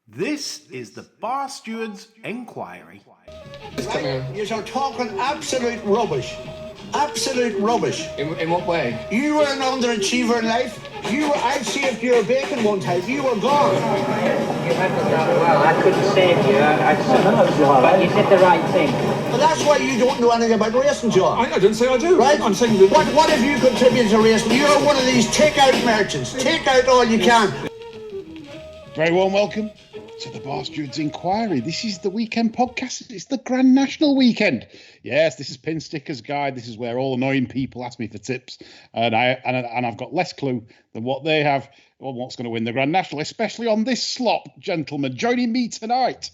This is the Bar Stewards Enquiry. Right? You're talking absolute rubbish. Absolute rubbish. In what way? You were an underachiever in life. I saved your bacon one time. You were gone. You handled that well. I couldn't save you. But you did the right thing. But that's why you don't know anything about racing, John. I didn't say I do. Right? I'm saying that... What have you contributed to racing? You're one of these take-out merchants. Take out all you can. Very warm welcome to the Bar Stewards Inquiry. This is the weekend podcast. It's the Grand National weekend. Yes, this is Pin Sticker's Guide. This is where all annoying people ask me for tips, and I've got less clue than what they have on what's going to win the Grand National, especially on this slop, gentlemen. Joining me tonight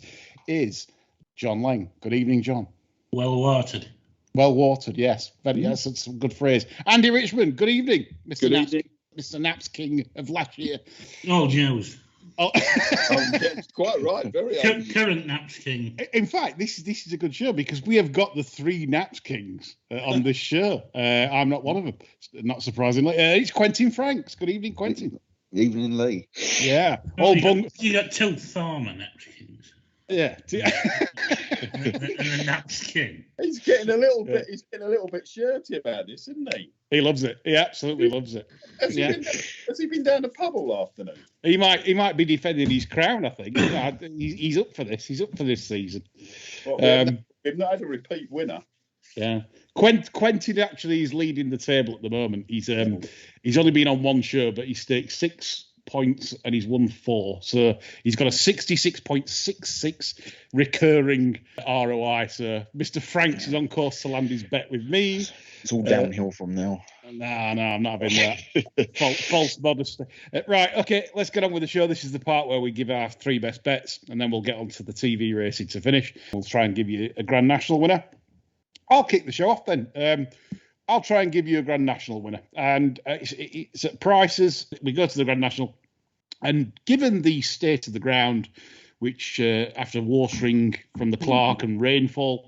is John Lang. Good evening, John. Well watered. Well watered, yes. Yes, that's a good phrase. Andy Richmond. Good evening, Mr. Good Naps, evening. Mr. Naps King of last year. Old news. Oh. Yeah, quite right. Very Current Naps King. In fact, this is a good show because we have got the three Naps Kings on this show. I'm not one of them, not surprisingly. It's Quentin Franks. Good evening, Quentin. Evening, Lee. Yeah. You got two farmer Naps Kings. Yeah. and the Naps King. He's getting a little bit. He's getting a little bit shirty about this, isn't he? He loves it. He absolutely loves it. Has he been down the pub all afternoon? He might be defending his crown. I think he's up for this. He's up for this season. We've not had a repeat winner. Yeah, Quentin actually is leading the table at the moment. He's only been on one show, but he's staked 6 points and he's won 4. So he's got a 66.66 recurring ROI. So Mr. Franks is on course to land his bet with me. It's all downhill from now. No, I'm not having that. False modesty. Right, okay, let's get on with the show. This is the part where we give our 3 best bets, and then we'll get on to the TV racing to finish. We'll try and give you a Grand National winner. I'll kick the show off then. I'll try and give you a Grand National winner. And it's at prices. We go to the Grand National. And given the state of the ground, which after watering from the Clark and rainfall,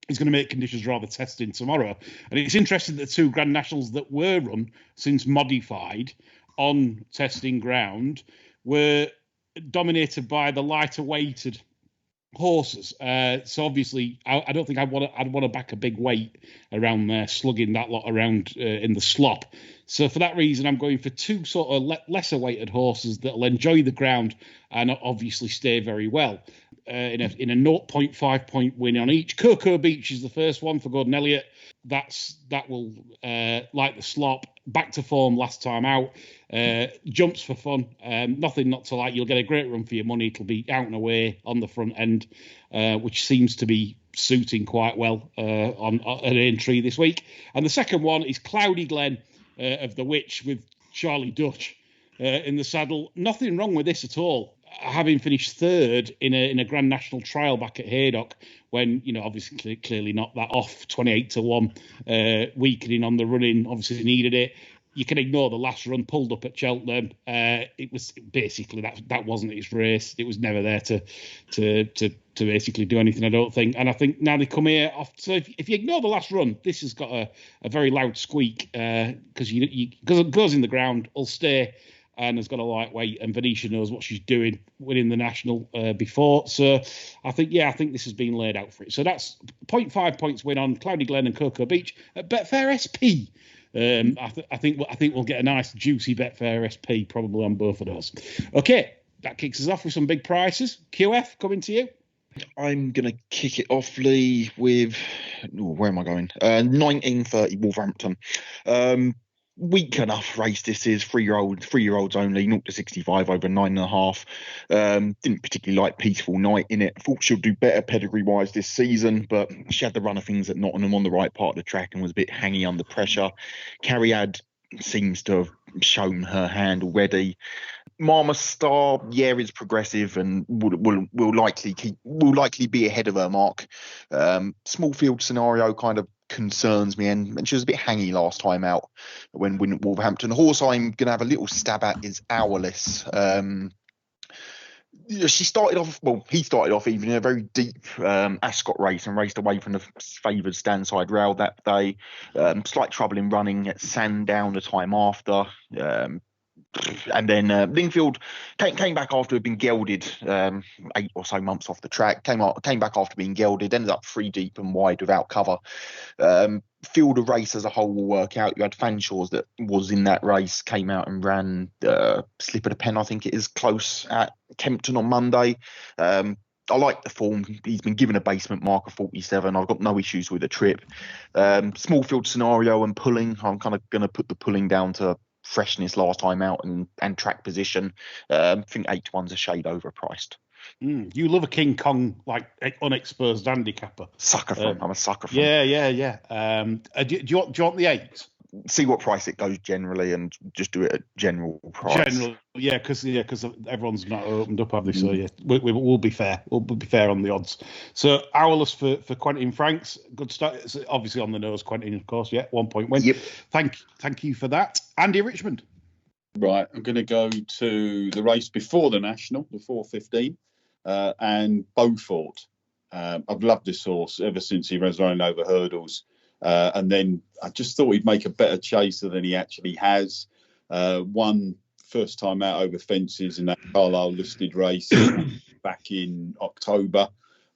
is going to make conditions rather testing tomorrow. And it's interesting that 2 Grand Nationals that were run since modified on testing ground were dominated by the lighter weighted horses. So obviously, I don't think I'd want to back a big weight around there, slugging that lot around in the slop. So for that reason, I'm going for 2 sort of lesser weighted horses that'll enjoy the ground and obviously stay very well. In a 0.5 point win on each. Cocoa Beach is the first one for Gordon Elliott. That will like the slop. Back to form last time out. Jumps for fun. Nothing not to like. You'll get a great run for your money. It'll be out and away on the front end, which seems to be suiting quite well on an Aintree this week. And the second one is Cloudy Glen of the Witch with Charlie Dutch in the saddle. Nothing wrong with this at all. Having finished 3rd in a Grand National trial back at Haydock, when obviously clearly not that off 28-1, weakening on the running, obviously needed it. You can ignore the last run, pulled up at Cheltenham. It was basically that wasn't his race. It was never there to basically do anything, I don't think. And I think now they come here off. So if you ignore the last run, this has got a very loud squeak because it goes in the ground, will stay. And has got a lightweight, and Venetia knows what she's doing, winning the National before. So I think this has been laid out for it. So that's 0.5 points win on Cloudy Glen and Cocoa Beach at Betfair SP. I think we'll get a nice juicy Betfair SP probably on both of those. Okay, that kicks us off with some big prices. QF coming to you. I'm going to kick it off, Lee, with... where am I going? 1930 Wolverhampton. Weak enough race this is. 3-year-olds only, 0 to 65 over 9.5. Didn't particularly like Peaceful Night in it. Thought she'll do better pedigree-wise this season, but she had the run of things at Nottingham on the right part of the track and was a bit hangy under pressure. Cariad seems to have shown her hand already. Mama Star, is progressive and will likely be ahead of her mark. Small field scenario kind of concerns me, and she was a bit hangy last time out when winning at Wolverhampton. The horse I'm going to have a little stab at is Hourless. He started off even in a very deep Ascot race and raced away from the favoured standside rail that day. Slight trouble in running at Sandown the time after. And then Lingfield came back after had been gelded 8 or so months off the track. Came back after being gelded. Ended up 3 deep and wide without cover. Feel the race as a whole will work out. You had Fanshaws that was in that race, came out and ran Slip of the Pen, I think it is, close at Kempton on Monday. I like the form. He's been given a basement mark of 47. I've got no issues with the trip. Small field scenario and pulling. I'm kind of going to put the pulling down to freshness last time out and track position. I think 8-1's a shade overpriced. You love a King Kong, like, unexposed handicapper. I'm a sucker for. Yeah. Do you want the 8? See what price it goes generally, and just do it at general price. Because everyone's not opened up, have they? So yeah, we'll be fair. We'll be fair on the odds. So hourless for Quentin Franks. Good start. It's obviously on the nose, Quentin, of course. Yeah, 1 point win. Yep. Thank you for that, Andy Richmond. Right, I'm going to go to the race before the National, the 4:15, and Beaufort. I've loved this horse ever since he was running over hurdles. And then I just thought he'd make a better chaser than he actually has. Won first time out over fences in that Carlisle listed race back in October,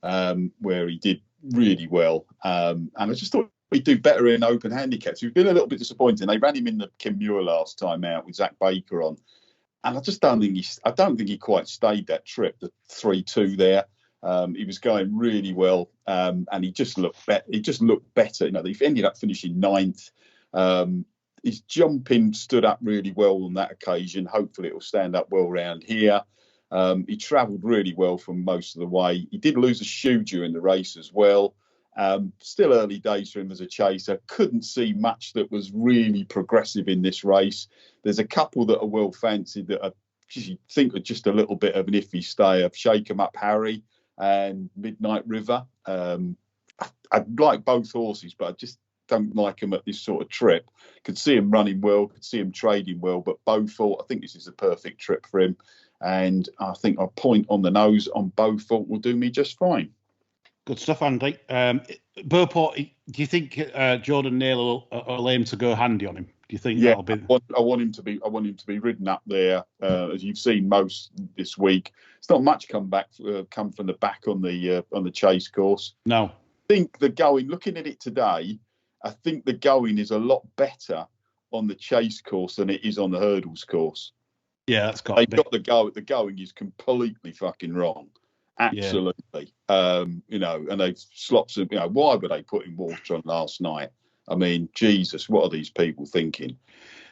where he did really well. And I just thought he'd do better in open handicaps. We've been a little bit disappointing. They ran him in the Kenmure last time out with Zach Baker on, and I just don't think he quite stayed that trip. The 3-2 there. He was going really well, and he just looked better. You know, he ended up finishing 9th. His jumping stood up really well on that occasion. Hopefully, it will stand up well round here. He travelled really well from most of the way. He did lose a shoe during the race as well. Still early days for him as a chaser. Couldn't see much that was really progressive in this race. There's a couple that are well fancied that you think are just a little bit of an iffy stayer. Shake 'em Up Harry and Midnight River. I like both horses, but I just don't like them at this sort of trip. Could see him running well, could see him trading well, but Beaufort, I think this is a perfect trip for him. And I think a point on the nose on Beaufort will do me just fine. Good stuff, Andy. Beaufort, do you think Jordan Naylor will aim to go handy on him? Do you think that'll be? I want him to be ridden up there, as you've seen most this week. It's not much come from the back on the chase course. No, I think looking at it today, I think the going is a lot better on the chase course than it is on the hurdles course. Yeah, that's got. They got the go. The going is completely fucking wrong. Absolutely. Yeah. And they slopped some. Why were they putting water on last night? I mean, Jesus, what are these people thinking?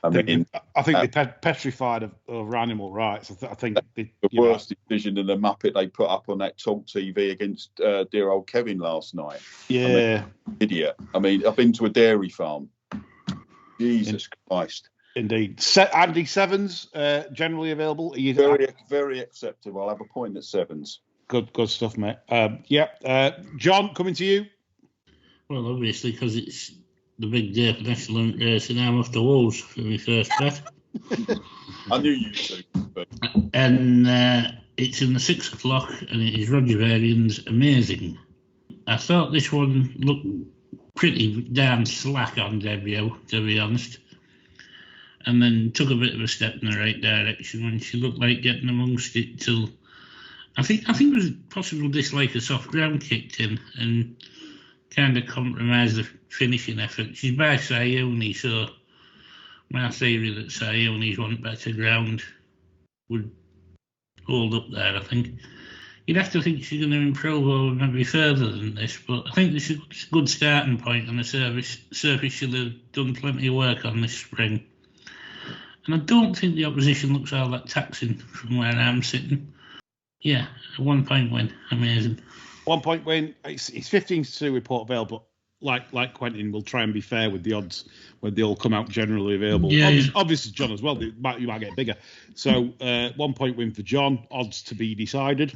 I think they petrified over animal rights. I think the worst decision in the Muppet they put up on that Talk TV against dear old Kevin last night. Yeah, idiot. I mean, I've been to a dairy farm. Jesus Christ. Indeed. Andy, sevens generally available. Are you very acceptable. I'll have a point at sevens. Good stuff, mate. John, coming to you. Well, obviously, because it's the big day for national racing, I'm off to Wolves for my first bet. I knew you too. But... And it's in the 6 o'clock, and it is Roger Varian's Amazing. I thought this one looked pretty damn slack on debut, to be honest. And then took a bit of a step in the right direction when she looked like getting amongst it till I think it was possible dislike of soft ground kicked in and kind of compromised the finishing effort. She's by Sayuni, so my theory that Sayuni's want better ground would hold up there, I think. You'd have to think she's going to improve or maybe further than this, but I think this is a good starting point on the surface she'll have done plenty of work on this spring. And I don't think the opposition looks all that taxing from where I'm sitting. Yeah, a 1 point win. Amazing. 1 point win. It's 15-2 with Port Vale, but like Quentin, we'll try and be fair with the odds when they all come out generally available. Yeah, obviously, John as well. You might get bigger. So 1 point win for John. Odds to be decided.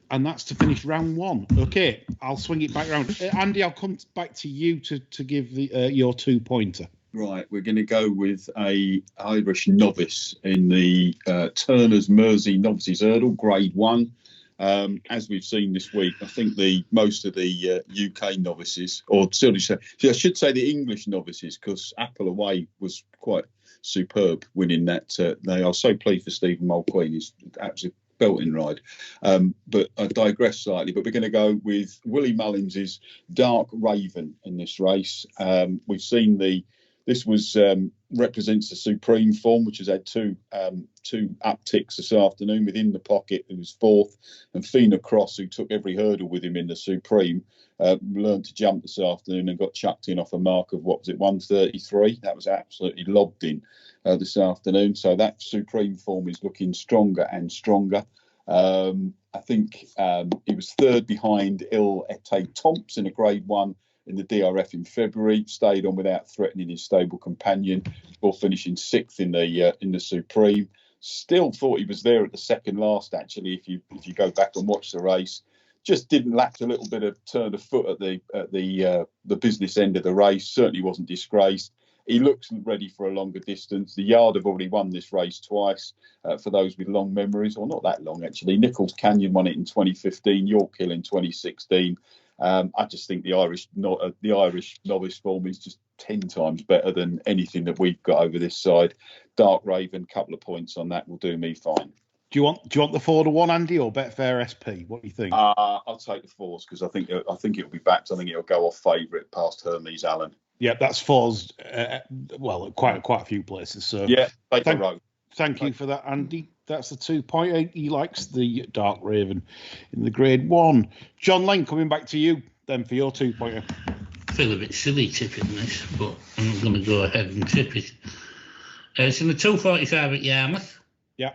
And that's to finish round one. Okay, I'll swing it back round. Andy, I'll come back to you to give your 2-pointer. Right, we're going to go with a Irish novice in the Turner's Mersey Novices Hurdle, Grade 1. As we've seen this week, I think most of the UK novices, or I should say the English novices, because Apple Away was quite superb winning that. They are so pleased for Stephen Mulqueen. He's absolutely belting ride. But I digress slightly. But we're going to go with Willie Mullins's Dark Raven in this race. We've seen this was represents the Supreme form, which has had two upticks this afternoon. Within the pocket, who was fourth, and Fina Cross, who took every hurdle with him in the Supreme, learned to jump this afternoon and got chucked in off a mark of, 133. That was absolutely lobbed in this afternoon. So that Supreme form is looking stronger and stronger. I think he was third behind Il Ete Tomps in a Grade 1 in the DRF in February, stayed on without threatening his stable companion, or finishing sixth in the Supreme. Still thought he was there at the second last. Actually, if you go back and watch the race, just didn't lack a little bit of turn of foot at the business end of the race. Certainly wasn't disgraced. He looks ready for a longer distance. The Yard have already won this race twice. For those with long memories, or not that long actually, Nichols Canyon won it in 2015, York Hill in 2016. I just think the Irish novice form is just 10 times better than anything that we've got over this side. Dark Raven, couple of points on that will do me fine. Do you want the 4-1, Andy, or Betfair SP? What do you think? I'll take the 4s because I think it'll be backed. I think it'll go off favourite past Hermes Allen. Yeah, that's 4s. Quite a few places. So yeah, take the road. Thank you for that, Andy. That's the 2.8. He likes the Dark Raven in the Grade 1. John Lane, coming back to you then for your 2.0. I feel a bit silly tipping this, but I'm going to go ahead and tip it. It's in the 245 at Yarmouth. Yeah.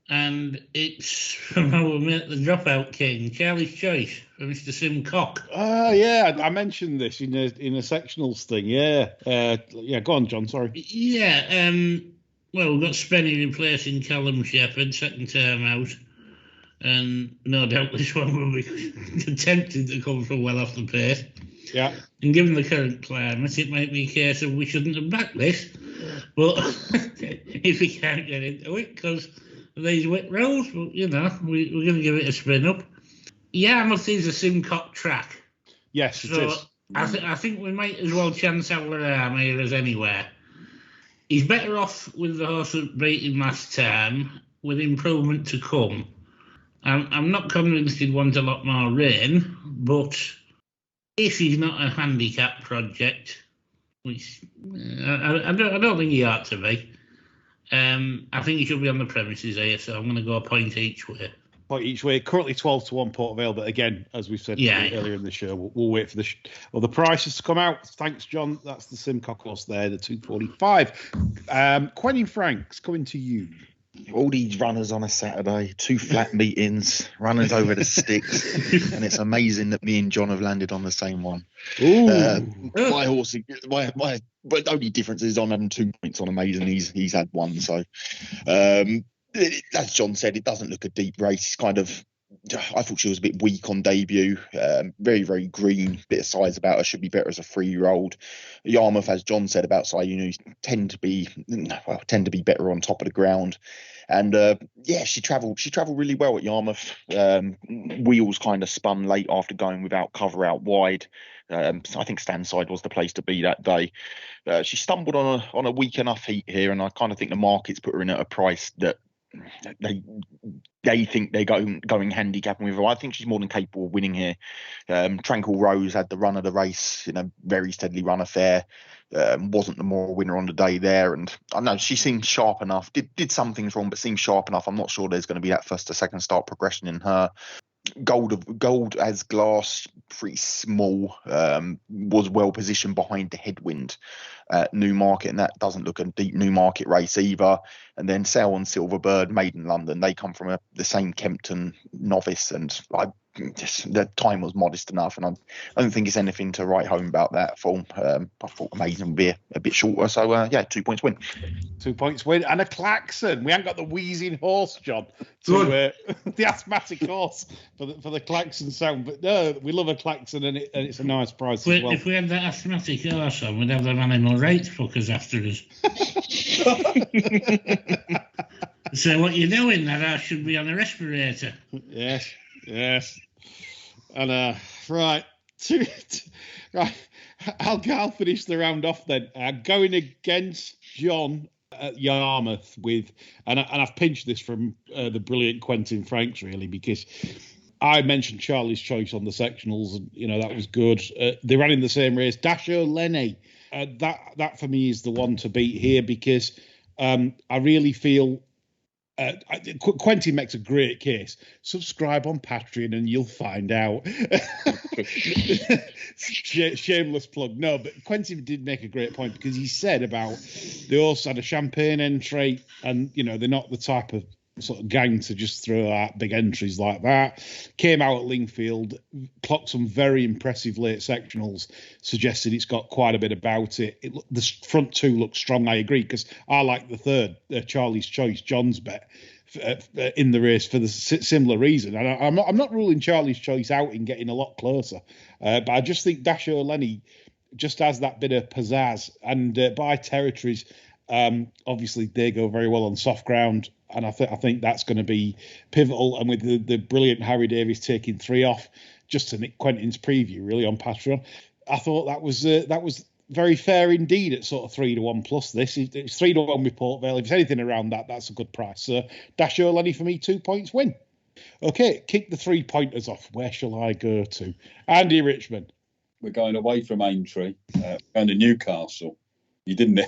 And it's from our mate, the Dropout King, Charlie's Choice, for Mr. Sim Cock. Oh, yeah, I mentioned this in a sectionals thing, yeah. Go on, John, sorry. Yeah, well, we've got Spenny replacing Callum Shepherd, second term out. And no doubt this one will be attempted to come from well off the pace. Yeah. And given the current climate, it might be a case of we shouldn't have backed this. But if we can't get into it, because these wet roads, we're going to give it a spin up. Yarmouth is a Simcock track. Yes, it is. I think we might as well chance our arm here as anywhere. He's better off with the horse that beat him last time, with improvement to come. I'm not convinced he'd want a lot more rain, but if he's not a handicap project, which I don't think he ought to be, I think he should be on the premises here, so I'm going to go a point each way. Point each way. Currently 12-1 Port Vale, but again, as we've said earlier in the show, we'll wait for the prices to come out. Thanks, John. That's the Simcock horse there, the 245. Quentin Franks, coming to you. All these runners on a Saturday, 2 flat meetings, runners over the sticks, and it's amazing that me and John have landed on the same one. My horse, but the only difference is I'm having 2 points on Amazing. He's had one, so as John said, it doesn't look a deep race. It's kind of, I thought she was a bit weak on debut. Very, very green, bit of size about her. Should be better as a 3-year-old. Yarmouth, as John said about Sayunu, tend to be better on top of the ground. And she travelled really well at Yarmouth. Wheels kind of spun late after going without cover out wide. So I think Stanside was the place to be that day. She stumbled on a weak enough heat here, and I kind of think the market's put her in at a price that they think they're going handicapping with her. I think she's more than capable of winning here. Tranquil Rose had the run of the race, very steadily run affair. Wasn't the moral winner on the day there, and I know she seemed sharp enough. Did some things wrong, but seemed sharp enough. I'm not sure there's going to be that first to second start progression in her. Gold as glass, pretty small, was well positioned behind the headwind at Newmarket, and that doesn't look a deep Newmarket race either. And then Sale and Silverbird, made in London, they come from the same Kempton novice, and the time was modest enough, and I don't think it's anything to write home about that form. I thought Amazing would be a bit shorter, so 2 points win. 2 points win and a klaxon. We haven't got the wheezing horse, John, the asthmatic horse for the klaxon sound, but no, we love a klaxon, and it's a nice price as well. If we had that asthmatic horse on, we'd have them animal rights fuckers after us. So what you're doing, that horse should be on a respirator. Yes. And right, I'll finish the round off then. Going against John at Yarmouth with, and I've pinched this from the brilliant Quentin Franks, really, because I mentioned Charlie's Choice on the sectionals, and that was good. They ran in the same race. Dasho Lenny, that for me is the one to beat here, because I really feel Quentin makes a great case. Subscribe on Patreon and you'll find out. Shameless plug. No, but Quentin did make a great point, because he said about they also had a champagne entry, and they're not the type of sort of gang to just throw out big entries like that. Came out at Lingfield, clocked some very impressive late sectionals, suggested it's got quite a bit about it. The front two look strong, I agree, because I like the third, Charlie's Choice, John's bet, in the race for the similar reason. And I'm not ruling Charlie's Choice out in getting a lot closer, but I just think Dasho Lenny just has that bit of pizzazz, and by territories, obviously they go very well on soft ground, and I think that's going to be pivotal. And with the brilliant Harry Davies taking 3 off, just to Nick Quentin's preview really on Patreon, I thought that was very fair indeed at sort of 3-1 plus. It's 3-1 with Port Vale. If it's anything around that, that's a good price. So Dasho Lenny for me, 2 points win. Okay, kick the 3-pointers off. Where shall I go to? Andy Richmond. We're going away from Aintree, going to Newcastle. You didn't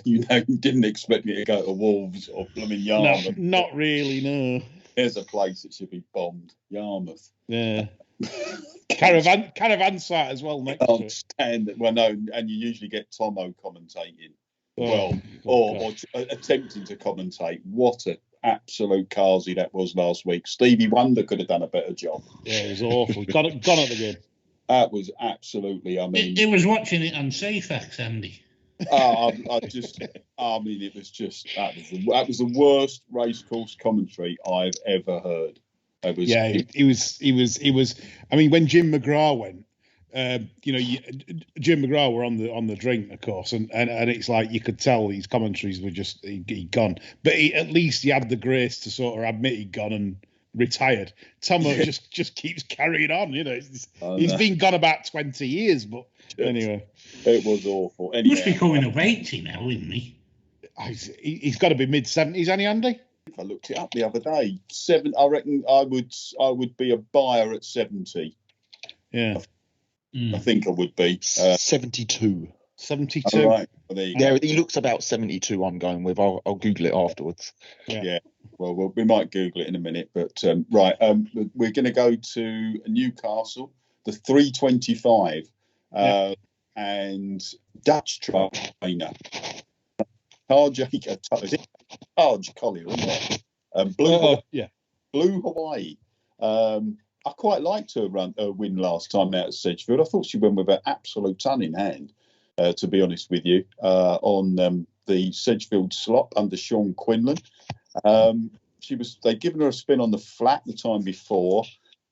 expect me to go to Wolves or blooming Yarmouth. No, not really, no. There's a place that should be bombed. Yarmouth. Yeah. Caravan site as well next to it. Stand it. Well, no, and you usually get Tomo commentating. Or attempting to commentate. What an absolute carsy that was last week. Stevie Wonder could have done a better job. Yeah, it was awful. Gone at the game. That was absolutely, It was watching it on Safax, Andy. It was just that was the worst racecourse commentary I've ever heard. It was. I mean, when Jim McGrath went, Jim McGrath were on the drink, of course, and it's like you could tell these commentaries were just he'd gone, but at least he had the grace to sort of admit he'd gone and retired. Tomo just keeps carrying on. He's been gone about 20 years, but anyway, it was awful. Anyway, he must be coming up 80 now, isn't he? He's got to be mid-70s, ain't he, Andy? I looked it up the other day. I reckon I would be a buyer at 70. Yeah, I think I would be 72. 72. All right. Well, he looks about 72. I'm going with. I'll Google it afterwards. Yeah. Well, we might Google it in a minute, but we're going to go to Newcastle, the 325, and Dutch trainer. Taj Collier, isn't it? Blue Hawaii. I quite liked her win last time out at Sedgefield. I thought she went with an absolute ton in hand, to be honest with you, on the Sedgefield slot under Sean Quinlan. They'd given her a spin on the flat the time before,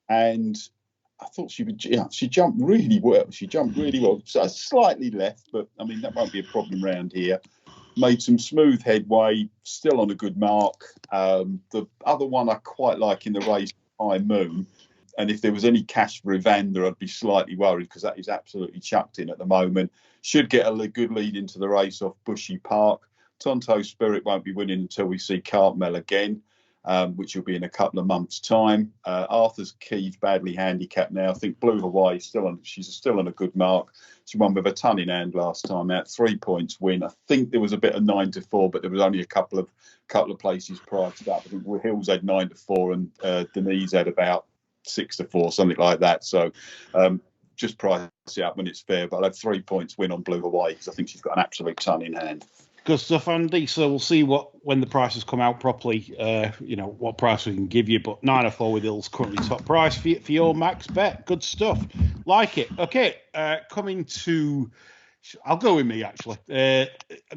and I thought she jumped really well. So slightly left, but I mean that won't be a problem round here. Made some smooth headway, still on a good mark. The other one I quite like in the race, High Moon. And if there was any cash for Evander, I'd be slightly worried, because that is absolutely chucked in at the moment. Should get a good lead into the race off Bushy Park. Tonto Spirit won't be winning until we see Cartmel again, which will be in a couple of months' time. Arthur's Keith badly handicapped now. I think Blue Hawaii she's still on a good mark. She won with a ton in hand last time out. 3 points win. I think there was a bit of 9-4, but there was only a couple of places prior to that. I think Hills had 9-4 and Denise had about 6-4, something like that. So just price it up when it's fair. But I'll have 3 points win on Blue Hawaii, because I think she's got an absolute ton in hand. Good stuff, Andy. So we'll see when the prices come out properly, what price we can give you. But 9-4 with Hills currently top price for your max bet. Good stuff. Like it. Okay, coming to... I'll go with me, actually. I'm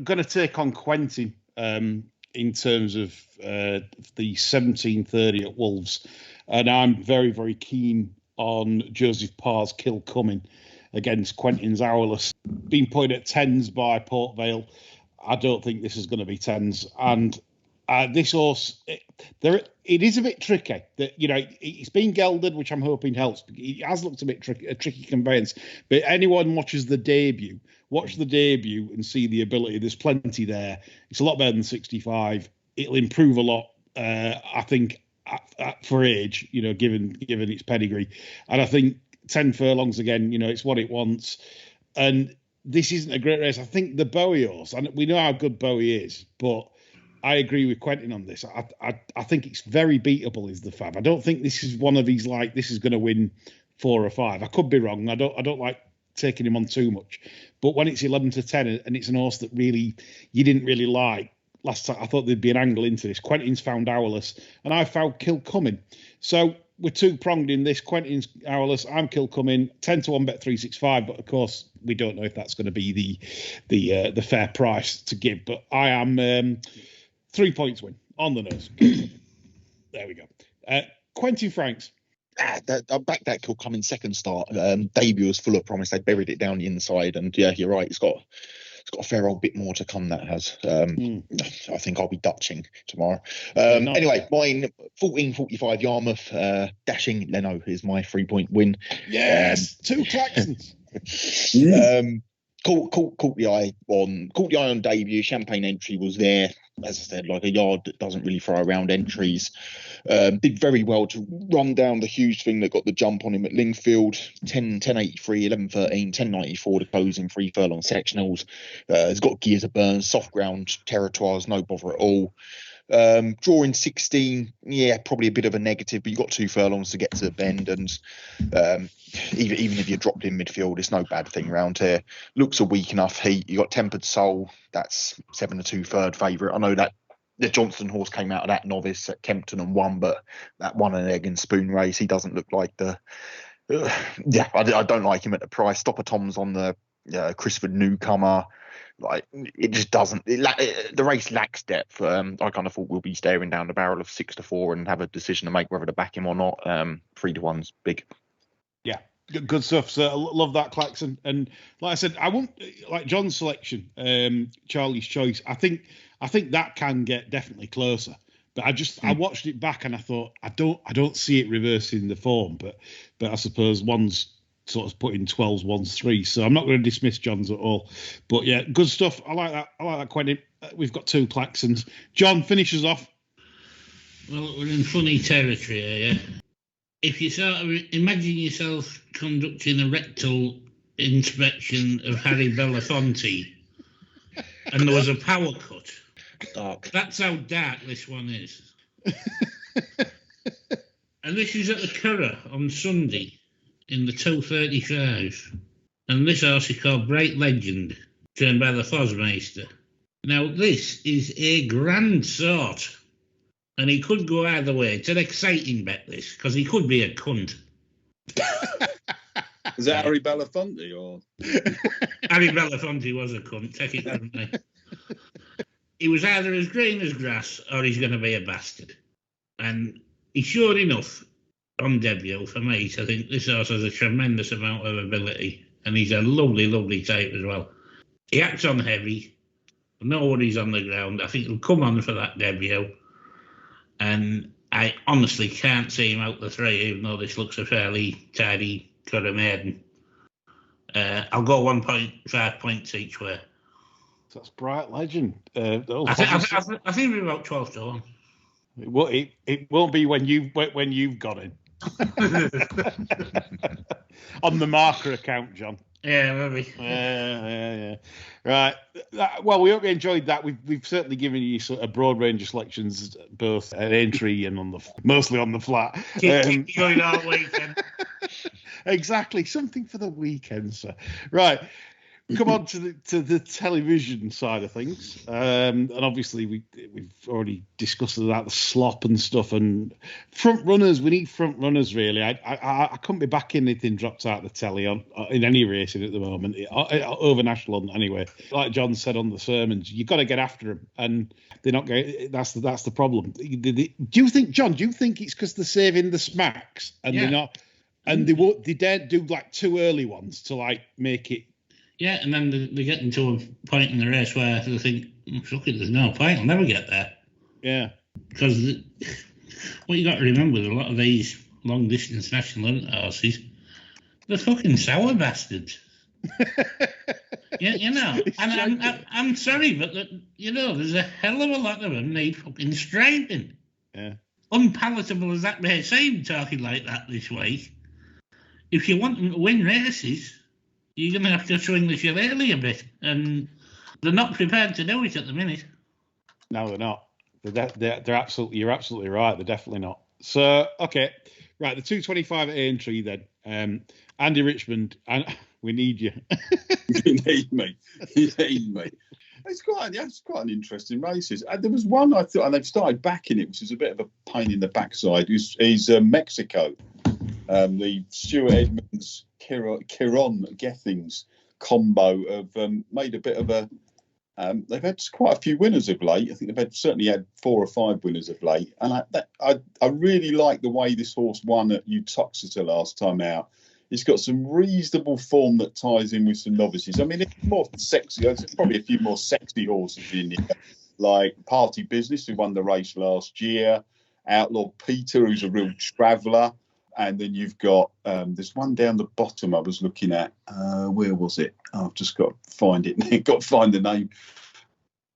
going to take on Quentin in terms of the 17:30 at Wolves. And I'm very, very keen on Joseph Parr's Kilcoming against Quentin's Hourless. Being put at 10s by Port Vale. I don't think this is going to be 10s. And This horse, it is a bit tricky. That it's been gelded, which I'm hoping helps. It has looked a tricky conveyance. But anyone watches the debut, watch the debut and see the ability. There's plenty there. It's a lot better than 65. It'll improve a lot, I think, for age. Given its pedigree, and I think 10 furlongs again. It's what it wants, and this isn't a great race. I think the Bowie horse, and we know how good Bowie is, but I agree with Quentin on this. I think it's very beatable is the fab. I don't think this is one of these this is going to win 4 or 5. I could be wrong. I don't like taking him on too much. But when it's 11 to 10 and it's an horse that really you didn't really like last time, I thought there'd be an angle into this. Quentin's found Hourless and I found Kilcoming. So we're two-pronged in this. Quentin's Hourless, I'm Kilcoming, 10 to 1 bet 365. But of course, we don't know if that's going to be the fair price to give. But I am 3 points win on the nose. There we go. Quentin Franks. I backed that Kilcoming second start. Debut was full of promise. They buried it down the inside, and yeah, you're right. It's got a fair old bit more to come. That has. I think I'll be Dutching tomorrow. Anyway, mine 14.45 Yarmouth. Dashing Leno is my 3 point win. Yes, 2 Claxons. Caught the eye on debut. Champagne Entry was there, as I said, like a yard that doesn't really throw around entries. Did very well to run down the huge thing that got the jump on him at Lingfield. 10.83, 11.13, 10.94 to close in 3 furlong sectionals. It's got gear to burn, soft ground territoires, no bother at all. Drawing 16, yeah, probably a bit of a negative, but you've got 2 furlongs to get to the bend, and even if you're dropped in midfield, it's no bad thing around here. Looks a weak enough heat. You got Tempered Soul, that's 7 to 2 third favourite. I know that the Johnston horse came out of that novice at Kempton and won, but that won an egg and spoon race. He doesn't look like I don't like him at the price. Stopper Tom's on the Christopher Newcomer. Like, it just doesn't. The race lacks depth. I kind of thought we'll be staring down the barrel of 6 to 4 and have a decision to make whether to back him or not. 3 to 1's big. Yeah, good stuff. So I love that, Claxon. And like I said, I won't like John's selection, Charlie's choice. I think that can get definitely closer. But I watched it back and I thought I don't see it reversing the form. But I suppose one's sort of put in 12s, one's 3. So I'm not going to dismiss John's at all. But yeah, good stuff. I like that, Quentin. We've got 2 Claxons. John finishes off. Well, we're in funny territory here, yeah? If you sort of imagine yourself conducting a rectal inspection of Harry Belafonte and there was a power cut. Dark. That's how dark this one is. And this is at the Curragh on Sunday in the 2:35. And this horse is called Bright Legend, trained by the Fosmeister. Now, this is a grand sort. And he could go either way. It's an exciting bet, this, because he could be a cunt. Is that Harry Belafonte or? Harry Belafonte was a cunt. Take it, haven't they? He was either as green as grass or he's going to be a bastard. And he's sure enough, on debut, for me, I think this horse has a tremendous amount of ability. And he's a lovely, lovely type as well. He acts on heavy. No worries on the ground. I think he'll come on for that debut. And I honestly can't see him out the 3, even though this looks a fairly tidy Curragh maiden. I'll go 1.5 points each way. So that's Bright Legend. I think we're about 12 to 1. It won't be when you've got him. On the marker account, John. Yeah, maybe. Yeah. Right. Well, we hope you enjoyed that. We've certainly given you sort of a broad range of selections, both at Aintree and mostly on the flat. Keep going all weekend. Exactly, something for the weekend, sir. Right. Come on to the television side of things, and obviously we've already discussed about the slop and stuff and front runners. We need front runners, really. I couldn't be backing anything dropped out of the telly on in any racing at the moment, over national anyway. Like John said on the sermons, you've got to get after them, and they're not going. That's the problem. Do you think, John? Do you think it's because they're saving the smacks and they're not, and they daren't do like 2 early ones to like make it. Yeah, and then they're getting to a point in the race where they think, fuck it, there's no point, I'll never get there. Yeah. Because what you got to remember with a lot of these long distance national horses, they're fucking sour bastards. You know, and I'm sorry, but there's a hell of a lot of them need fucking straightened. Yeah. Unpalatable as that may seem, talking like that this week. If you want them to win races, you're going to have to swing the shillelagh a bit, and they're not prepared to do it at the minute. No, they're not. They're absolutely. You're absolutely right. They're definitely not. So, okay, right. The 225 at Aintree then. Andy Richmond, and we need you. You need me. You need me. It's quite an interesting races. There was one I thought, and they've started backing it, which is a bit of a pain in the backside. Is Mexico, the Stuart Edmonds Kiron Gethings combo have made a bit of a. They've had quite a few winners of late. I think they've certainly had 4 or 5 winners of late, and I really like the way this horse won at Uttoxeter last time out. He's got some reasonable form that ties in with some novices. I mean, it's more sexy. There's probably a few more sexy horses in here, like Party Business, who won the race last year, Outlaw Peter, who's a real traveller, and then you've got there's one down the bottom I was looking at. Where was it? Oh, I've just got to find it. Got to find the name.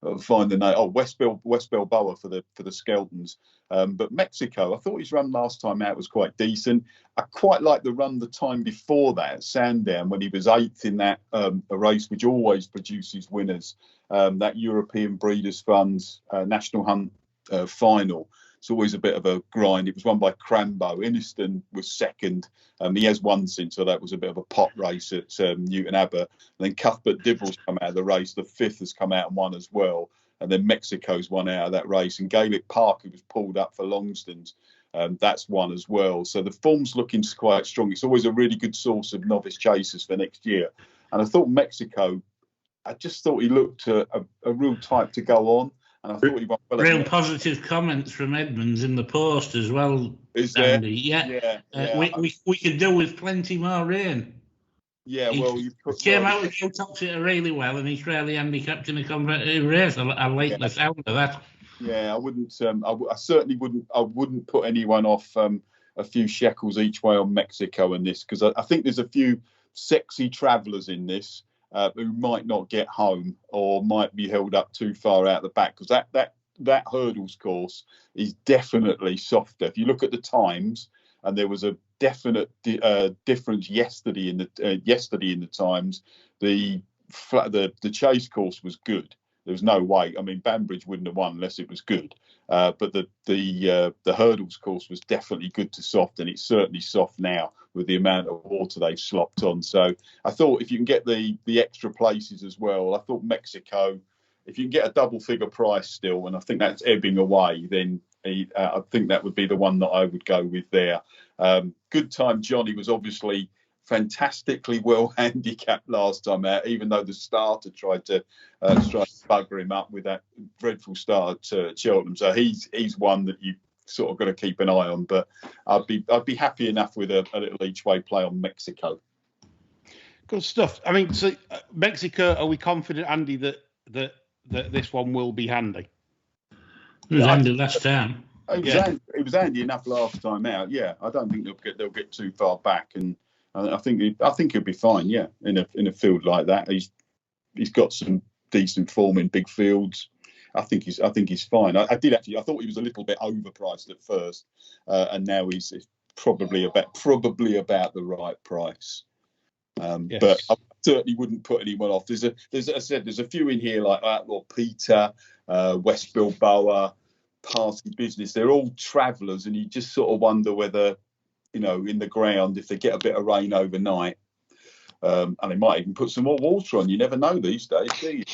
Oh, West Balboa for the Skeltons. But Mexico, I thought his run last time out was quite decent. I quite like the run the time before that at Sandown when he was 8th in that a race which always produces winners. That European Breeders' Funds National Hunt final. It's always a bit of a grind. It was won by Crambo. Inniston was second. He has won since, so that was a bit of a pot race at Newton Abbott. And then Cuthbert Dibbles come out of the race. The 5th has come out and won as well. And then Mexico's won out of that race. And Gaelic Park, who was pulled up for Longstons, that's won as well. So the form's looking quite strong. It's always a really good source of novice chasers for next year. And I thought Mexico, I just thought he looked a real type to go on. And I thought he won well. Real positive comments from Edmonds in the post as well. Is there? Andy. Yeah. We could do with plenty more rain. Yeah, well, you came out with Uttoxeter really well, and he's really handicapped in a competitive race. I like the sound of that. Yeah, I wouldn't. I certainly wouldn't. I wouldn't put anyone off a few shekels each way on Mexico in this, because I think there's a few sexy travellers in this. Who might not get home or might be held up too far out the back, because that hurdles course is definitely softer. If you look at the times, and there was a definite difference yesterday in the times, the chase course was good. There was no way. I mean, Banbridge wouldn't have won unless it was good. But the hurdles course was definitely good to soft, and it's certainly soft now with the amount of water they've slopped on. So I thought if you can get the extra places as well, I thought Mexico, if you can get a double figure price still, and I think that's ebbing away, then I think that would be the one that I would go with there. Good Time Johnny was obviously fantastically well handicapped last time out, even though the starter tried to bugger him up with that dreadful start at Cheltenham. So he's one that you sort of got to keep an eye on. But I'd be happy enough with a little each way play on Mexico. Good stuff. I mean, so Mexico, are we confident, Andy, that this one will be handy? It was handy last time. It was handy enough last time out. Yeah, I don't think they'll get too far back, and I think he'll be fine. Yeah, in a field like that, he's got some decent form in big fields. I think he's fine. I thought he was a little bit overpriced at first, and now he's probably about the right price. Yes. But I certainly wouldn't put anyone off. There's a few in here like Outlaw Peter, West Bilboa, Party Business. They're all travellers, and you just sort of wonder whether, in the ground, if they get a bit of rain overnight, and they might even put some more water on. You never know these days, do you?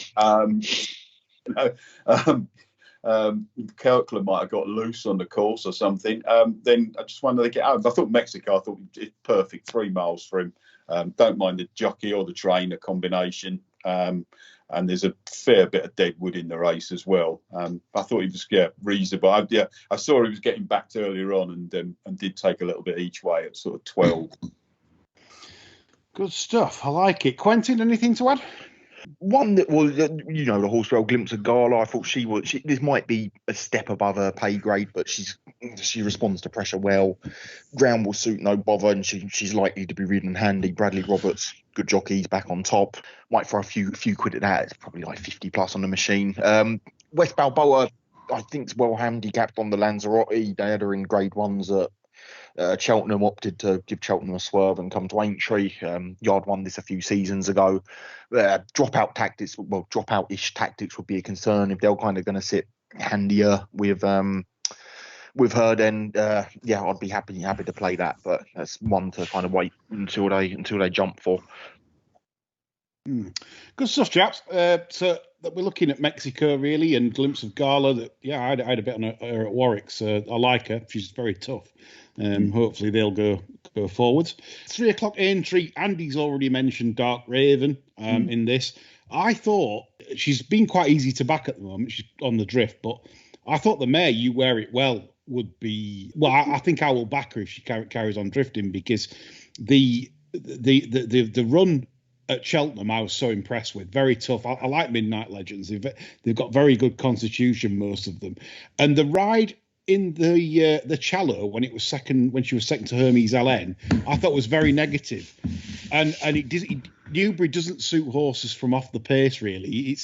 Kirkland might have got loose on the course or something. Then I just wonder they get out. I thought Mexico, it's perfect, 3 miles for him. Don't mind the jockey or the trainer combination. And there's a fair bit of dead wood in the race as well. I thought he was reasonable. I saw he was getting backed earlier on and did take a little bit each way at sort of 12. Good stuff. I like it. Quentin, anything to add? One that was, the horse well, Glimpse of Gala. I thought this might be a step above her pay grade, but she responds to pressure well. Ground will suit no bother, and she's likely to be ridden handy. Bradley Roberts, good jockey, he's back on top. Might throw a few quid at that. It's probably like 50 plus on the machine. West Balboa, I think, is well handicapped on the Lanzarote. They had her in grade ones at Cheltenham, opted to give Cheltenham a swerve and come to Aintree. Yard won this a few seasons ago. Dropout-ish tactics would be a concern if they're kind of going to sit handier with her. Then I'd be happy to play that, but that's one to kind of wait until they jump for. Good stuff, chaps. So we're looking at Mexico really, and Glimpse of Gala. That I had a bit on her at Warwick, so I like her. She's very tough. Hopefully they'll go forwards. 3 o'clock Aintree. Andy's already mentioned Dark Raven in this. I thought she's been quite easy to back at the moment. She's on the drift, but I thought the mare You Wear It Well would be. Well, I think I will back her if she carries on drifting, because the run at Cheltenham I was so impressed with. Very tough. I like Midnight Legends. They've got very good constitution, most of them, and the ride in the Challow when she was second to Hermes LN, I thought was very negative, and Newbury doesn't suit horses from off the pace really.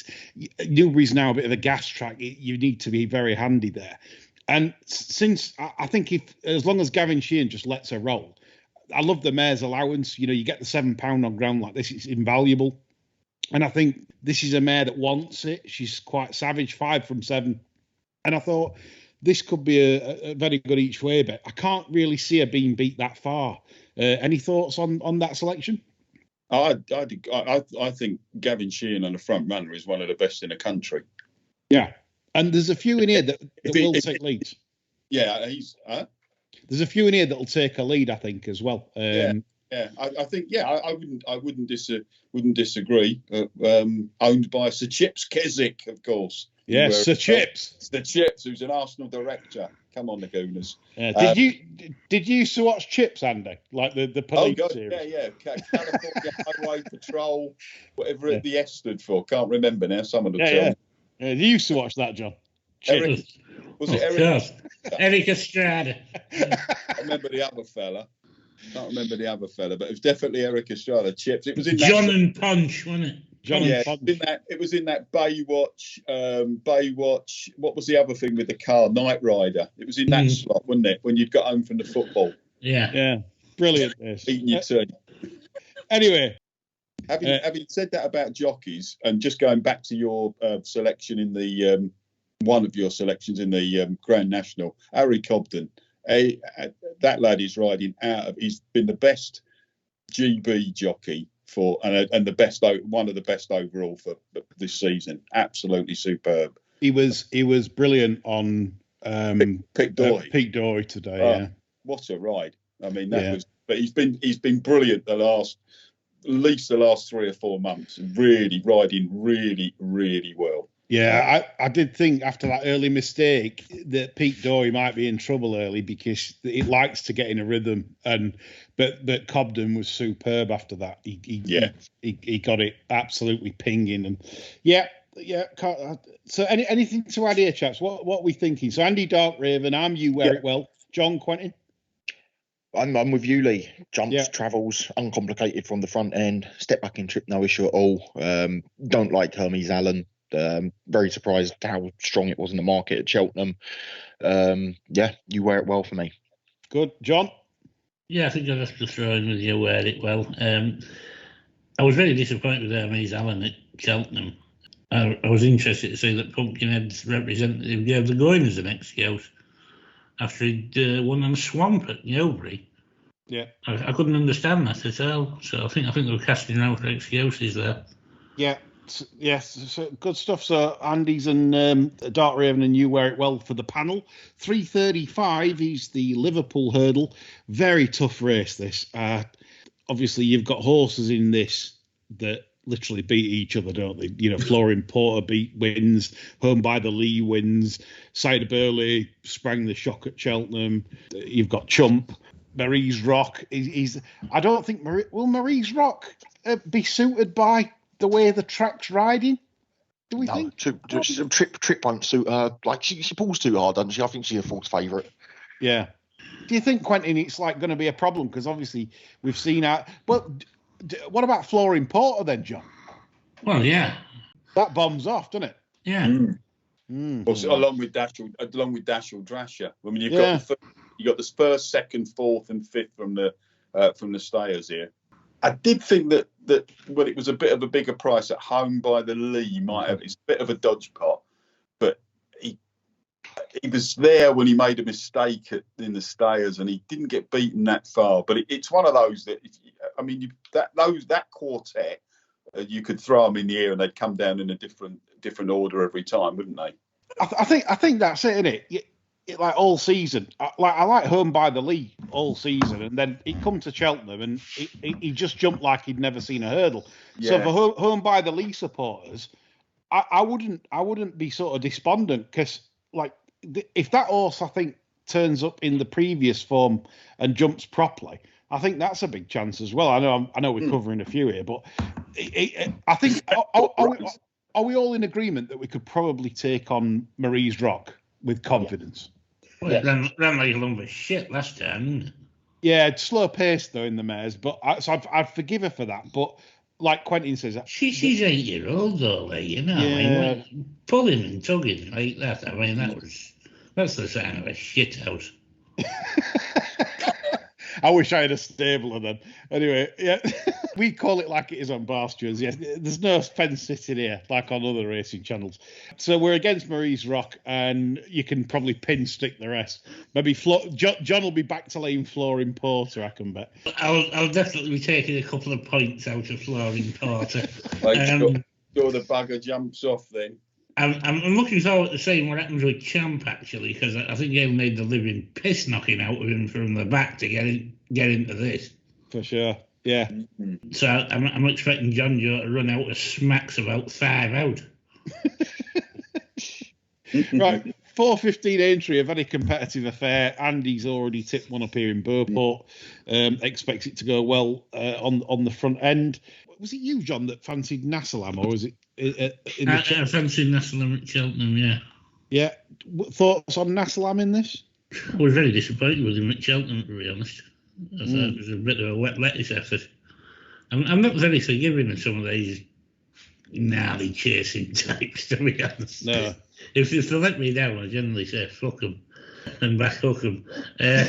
Newbury's now a bit of a gas track. You need to be very handy there, and since I think as long as Gavin Sheehan just lets her roll, I love the mare's allowance. You get the £7 on ground like this; it's invaluable, and I think this is a mare that wants it. She's quite savage, 5 from 7, and I thought this could be a very good each way bet. I can't really see her being beat that far. Any thoughts on that selection? I think Gavin Sheehan on the front runner is one of the best in the country. Yeah, and there's a few in here that will take leads. Yeah, there's a few in here that'll take a lead, I think, as well. I think I wouldn't disagree. Owned by Sir Chips Keswick, of course. Yeah, Sir Chips. Sir Chips, who's an Arsenal director. Come on, the Gooners. Did you used to watch Chips, Andy? Like the police series? Yeah. California Highway Patrol, whatever the S stood for. Can't remember now. Someone will tell me. Yeah, you used to watch that, John. Eric, was it Eric? Yes. Eric Estrada. I remember the other fella. Can't remember the other fella, but it was definitely Eric Estrada. Chips. It was in John and Punch, wasn't it? It was in that Baywatch. What was the other thing with the car? Knight Rider. It was in that slot, wasn't it? When you'd got home from the football. Yeah. Brilliant. Eating your tea. Anyway, having said that about jockeys, and just going back to your selection in the one of your selections in the Grand National, Harry Cobden. That lad is riding out of. He's been the best GB jockey and the best, one of the best overall for this season. Absolutely superb. He was brilliant on Pete Dory today. What a ride! I mean, that was. But he's been brilliant at least the last 3 or 4 months. Really riding really, really well. Yeah, I did think after that early mistake that Pete Dory might be in trouble early, because it likes to get in a rhythm, but Cobden was superb after that. He got it absolutely pinging, and So anything to add here, chaps? What are we thinking? So Andy Dark Raven, You Wear It Well. John, Quentin. I'm with you, Lee. Jumps, travels, uncomplicated from the front end. Step back in trip, no issue at all. Don't like Hermes Allen. Very surprised how strong it was in the market at Cheltenham. You wear it well for me. Good. John? Yeah, I think I'd have to throw in with You Wear It Well. I was very disappointed with Hermes Allen at Cheltenham. I was interested to see that Pumpkinhead's representative gave the going as an excuse after he'd won on a swamp at Newbury. Yeah. I couldn't understand that at all. So I think they were casting around for excuses there. Yeah. Yes, so good stuff. So Andy's and Dark Raven and You Wear It Well for the panel. 3:35 is the Liverpool hurdle. Very tough race, this. Obviously, you've got horses in this that literally beat each other, don't they? Florin Porter wins, Home by the Lee wins, Cider Burley sprang the shock at Cheltenham. You've got Chump, Marie's Rock. I don't think will Marie's Rock be suited by the way the track's riding? Do we think? Trip won't suit her. Like she pulls too hard, doesn't she? I think she's a false favourite. Yeah. Do you think, Quentin, it's like going to be a problem? Because obviously we've seen out. Well, what about Flooring Porter then, John? Well, yeah. That bombs off, doesn't it? Yeah. Well, so along with Dashel Drasher. I mean, you've got the first, second, fourth, and fifth from the stayers here. I did think that when it was a bit of a bigger price at home by the Lee, might have, it's a bit of a dodge pot, but he was there when he made a mistake in the stayers, and he didn't get beaten that far. But it's one of those that, that quartet, you could throw them in the air and they'd come down in a different order every time, wouldn't they? I think that's it, isn't it? Like all season, I like Home by the Lee all season, and then he come to Cheltenham and he just jumped like he'd never seen a hurdle. Yeah. So for Home by the Lee supporters, I wouldn't be sort of despondent, because like if that horse, I think, turns up in the previous form and jumps properly, I think that's a big chance as well. I know we're covering a few here, but I think are we all in agreement that we could probably take on Marie's Rock with confidence? Well, it ran like a lump of shit last time, didn't it? Yeah, it's slow pace though in the mares, but I'd forgive her for that. But like Quentin says, she's 8-year-old though, like, you know. Yeah. I mean, pulling and tugging like that. I mean, that's the sign of a shit house. I wish I had a stabler then. Anyway, yeah, we call it like it is on Bar Stewards. Yeah, there's no fence sitting here like on other racing channels. So we're against Marie's Rock, and you can probably pin stick the rest. Maybe John will be back to laying Flooring Porter, I can bet. I'll definitely be taking a couple of points out of Flooring Porter. Sure the bugger jumps off then. I'm looking forward to seeing what happens with Champ, actually, because I think he'll need the living piss knocking out of him from the back to get into this. For sure, yeah. Mm-hmm. So I'm expecting John Joe to run out of smacks about 5 out. Right, 4:15 Aintree, a very competitive affair. Andy's already tipped one up here in Beauport. Expects it to go well on the front end. Was it you, John, that fancied Nassalam, or was it? I fancied Nassalam at Cheltenham, yeah. Yeah. Thoughts on Nassalam in this? I was very disappointed with him at Cheltenham, to be honest. I thought it was a bit of a wet lettuce effort. I'm not very forgiving of some of these gnarly chasing types, to be honest. No. If they let me down, I generally say fuck them and back hook them. I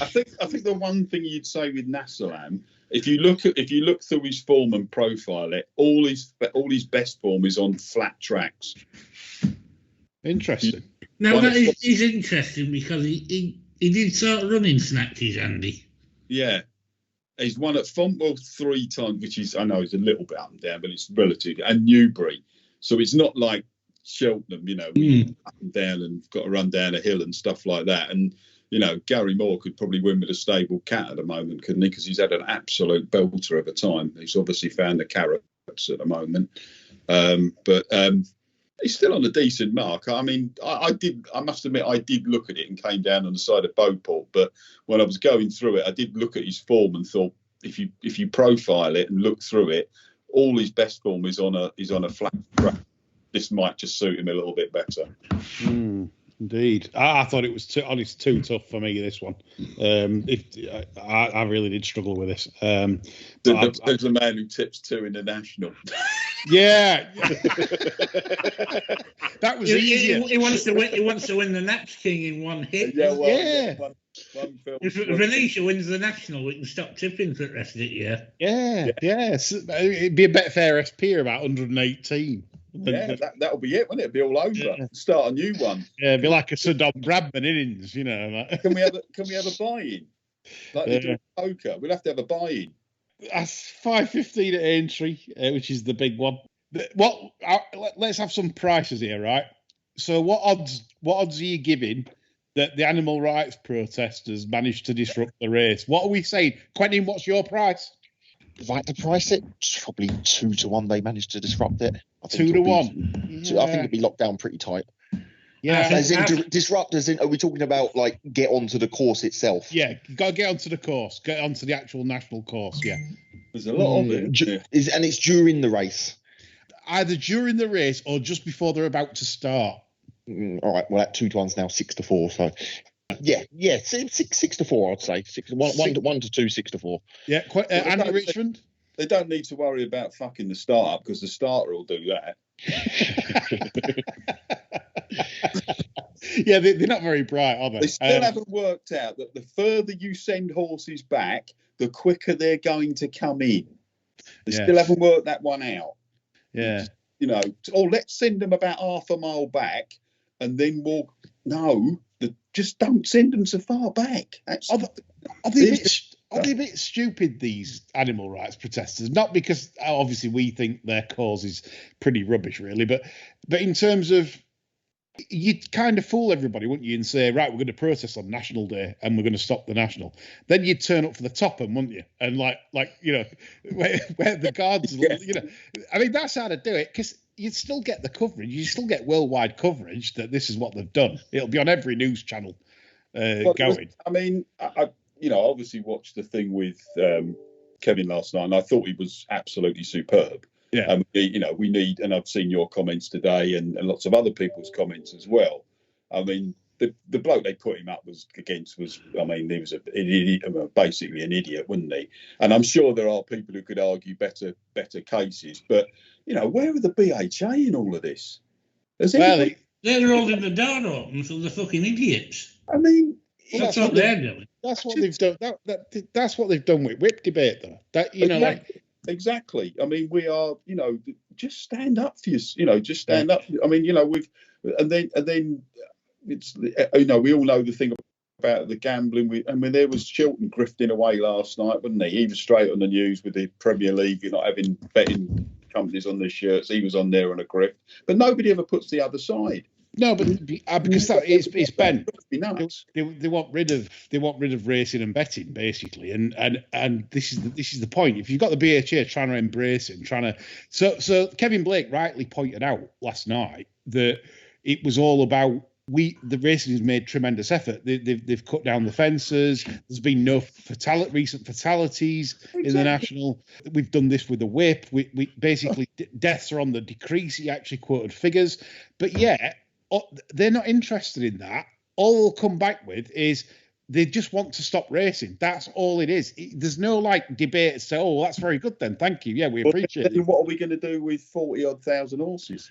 think the one thing you'd say with Nassalam, if you look through his form and profile it, all his best form is on flat tracks. Interesting. Now that is interesting, because he did sort of running snatches, Andy. Yeah. He's won at Fontwell 3 times, which is, I know, it's a little bit up and down, but it's relative, and Newbury. So it's not like Cheltenham, up and down and got to run down a hill and stuff like that. And, Gary Moore could probably win with a stable cat at the moment, couldn't he? Because he's had an absolute belter of a time. He's obviously found the carrots at the moment. But he's still on a decent mark. I mean, I must admit, I did look at it and came down on the side of Beauport. But when I was going through it, I did look at his form and thought, if you profile it and look through it, all his best form is on a flat track. This might just suit him a little bit better. Indeed. I thought it was too tough for me, this one. I really did struggle with this. There's a man who tips 2 in the National. Yeah. That was easier. He wants to win the Naps King in one hit. Yeah, well, yeah. One if Venetia wins the National, we can stop tipping for the rest of it, yeah. Yeah. So it'd be a bet fair SP about 118. Yeah, that'll be it, won't it? It'll be all over. Yeah. Start a new one. Yeah, it'd be like a Saddam Bradman innings, Like. Can we have a buy-in? Like they do in poker. We'll have to have a buy-in. That's 5:15 at Aintree, which is the big one. Let's have some prices here, right? So what odds are you giving that the animal rights protesters managed to disrupt the race? What are we saying? Quentin, what's your price? Like to price it, probably 2 to 1. They managed to disrupt it. 2 to 1. I think it'd be locked down pretty tight. Yeah, as in disrupt. As in, are we talking about like get onto the course itself? Yeah, you got to get onto the course, get onto the actual national course. Yeah. There's a lot of it. And it's during the race. Either during the race or just before they're about to start. All right, well, that 2 to 1's now 6 to 4. So, yeah, 6 to 4, I'd say. 1 to 2, 6 to 4. Yeah, Andy Richmond. They don't need to worry about fucking the start up because the starter will do that. Yeah, they're not very bright, are they? They still haven't worked out that the further you send horses back, the quicker they're going to come in. They still haven't worked that one out. Yeah. Or let's send them about half a mile back and then walk. No, just don't send them so far back. Are they a bit stupid, these animal rights protesters? Not because obviously we think their cause is pretty rubbish, really, but in terms of, you'd kind of fool everybody, wouldn't you, and say, right, we're going to protest on National Day and we're going to stop the National. Then you'd turn up for the Topham, wouldn't you? And like where the guards, I mean, that's how to do it, because you'd still get the coverage. You still get worldwide coverage that this is what they've done. It'll be on every news channel going. I mean, I obviously watched the thing with Kevin last night, and I thought he was absolutely superb. Yeah. We need, and I've seen your comments today and lots of other people's comments as well. I mean, the bloke they put him up against he was an idiot, basically an idiot, wasn't he? And I'm sure there are people who could argue better cases, but where are the BHA in all of this? They're holding the door open, so they're fucking idiots. I mean, that's what they're doing. That's what they've done. That's what they've done with whip debate, though. Exactly. I mean, we are, just stand up for just stand up. I mean, and then it's, we all know the thing about the gambling. There was Chilton grifting away last night, wasn't he? He was straight on the news with the Premier League, not having betting companies on their shirts. He was on there on a grift, but nobody ever puts the other side. No, but because it's Ben. They want rid of racing and betting, basically, and this is the point. If you've got the BHA trying to embrace it, so Kevin Blake rightly pointed out last night that it was all about the racing has made tremendous effort. They've cut down the fences. There's been no recent fatalities in the National. We've done this with the whip. We basically deaths are on the decrease. He actually quoted figures, but they're not interested in that. All they'll come back with is they just want to stop racing. That's all it is. There's no debate to say, oh, that's very good then. Thank you. Yeah, we appreciate it. What are we going to do with 40-odd thousand horses?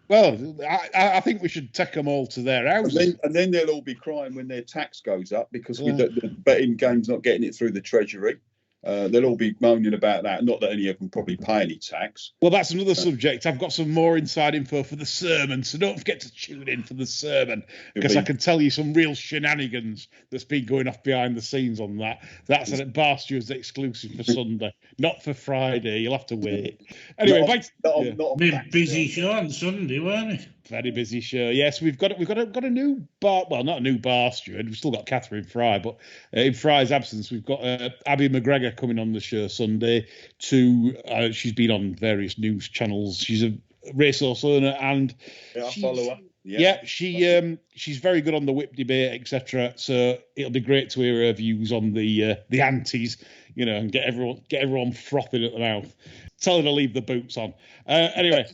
Well, I think we should take them all to their houses. And then they'll all be crying when their tax goes up because the betting game's not getting it through the Treasury. They'll all be moaning about that. Not that any of them probably pay any tax. Well, that's another subject. I've got some more inside info for the sermon, so don't forget to tune in for the sermon, because I can tell you some real shenanigans that's been going off behind the scenes on that. That's a Bar Stewards exclusive for Sunday, not for Friday. You'll have to wait. Anyway, busy show on Sunday, weren't it? Very busy show. Yes, we've got a new bar. Well, not a new bar steward. We've still got Catherine Fry, but in Fry's absence, we've got Abby McGregor coming on the show Sunday. She's been on various news channels. She's a racehorse owner, and I follow her. Yeah, she's very good on the whip debate, etc. So it'll be great to hear her views on the antis, and get everyone frothing at the mouth. Tell her to leave the boots on. Anyway.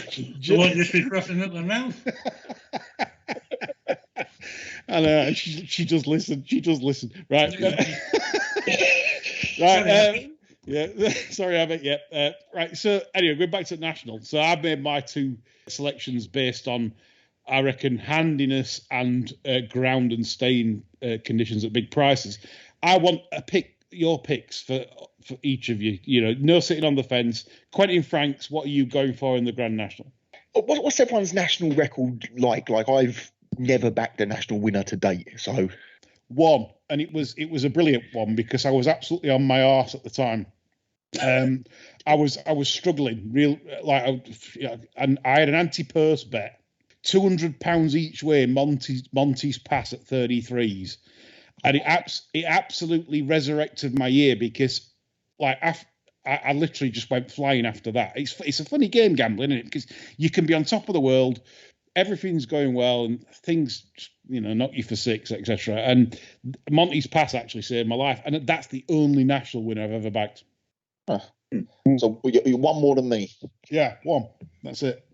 You won't just be frothing at the mouth. And she does listen. Right. Right. Yeah. Sorry, Abby. Yeah. Right. So anyway, going back to the National. So I've made my two selections based on, I reckon, handiness and ground and staying conditions at big prices. I want your picks for each of you. No sitting on the fence. Quentin Franks, what are you going for in the Grand National? What's everyone's national record like? Like, I've never backed a national winner to date, so one, and it was a brilliant one because I was absolutely on my arse at the time. I was struggling and I had an anti-purse bet, £200 each way. Monty's Pass at 33s, and it absolutely resurrected my year because I literally just went flying after that. It's a funny game, gambling, isn't it? Because you can be on top of the world everything's going well and things, knock you for six, etc. And Monty's Pass actually saved my life, and that's the only national winner I've ever backed. So you're one more than me. Yeah, one. That's it.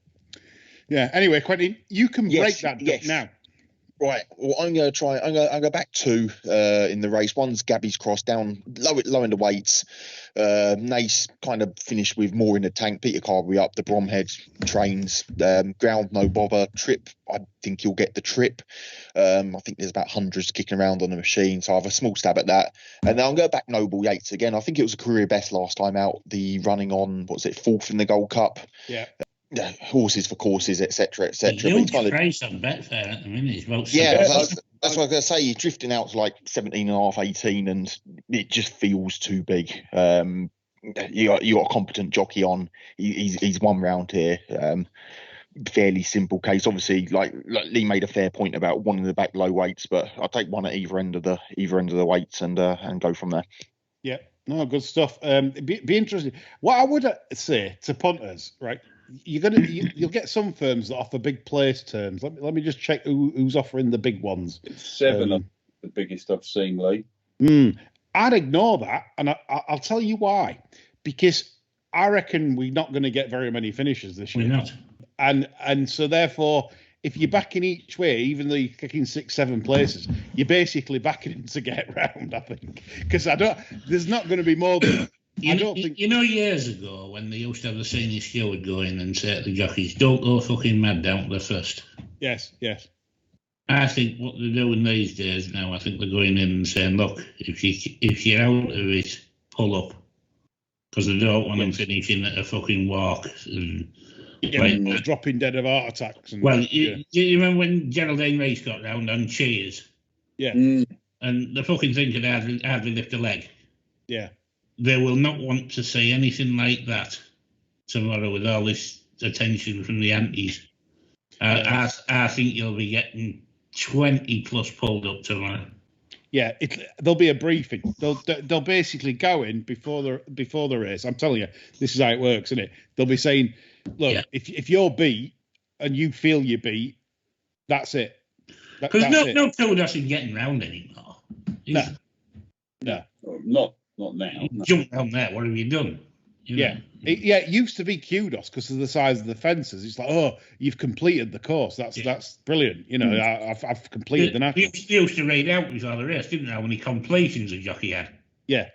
Yeah. Anyway, Quentin, you can break that duck now. Right. Well, I'm going to try. I'm going to go back two in the race. One's Gabby's Cross, down low in the weights. Nace kind of finished with more in the tank. Peter Carberry up. The Bromhead trains. Ground no bother. Trip. I think he'll get the trip. I think there's about hundreds kicking around on the machine, so I have a small stab at that. And then I'll go back Noble Yates again. I think it was a career best last time out. The running on, fourth in the Gold Cup. Yeah. Horses for courses, etc., etc. Huge price on Betfair at the minute. It's about that's what I was going to say. You're drifting out to like 17.5, 18, and it just feels too big. You got a competent jockey on. He's one round here. Fairly simple case. Obviously, like Lee made a fair point about one in the back low weights, but I'll take one at either end of the weights and go from there. Yeah, no, good stuff. Be interesting. What I would say to punters, right? You'll get some firms that offer big place terms. Let me just check who's offering the big ones. It's 7 of the biggest I've seen, Lee. I'd ignore that, and I'll tell you why. Because I reckon we're not going to get very many finishes this year. We're not. And so therefore, if you're backing each way, even though you're kicking 6, 7 places, you're basically backing him to get round, I think. Because there's not going to be more than... years ago when they used to have the senior steward go in and say to the jockeys, don't go fucking mad down to the first. Yes. I think what they're doing these days now, I think they're going in and saying, look, if you're out of it, pull up. Because they don't want them finishing at a fucking walk. And, dropping dead of heart attacks. And, you remember when Geraldine Reese got round on Cheers? Yeah. And the fucking thing could hardly lift a leg. Yeah. They will not want to see anything like that tomorrow with all this attention from the antis. I think you'll be getting 20 plus pulled up tomorrow. Yeah, there'll be a briefing. They'll basically go in before the race. I'm telling you, this is how it works, isn't it? They'll be saying, look, if you're beat and you feel you're beat, that's it. Because no kudos in getting round anymore. No. Not now. No. Jump down there. What have you done? It used to be kudos because of the size of the fences. It's like, oh, you've completed the course. That's brilliant. I've completed the national. You used to read out before the race, didn't you? How many completions a jockey had? Yeah.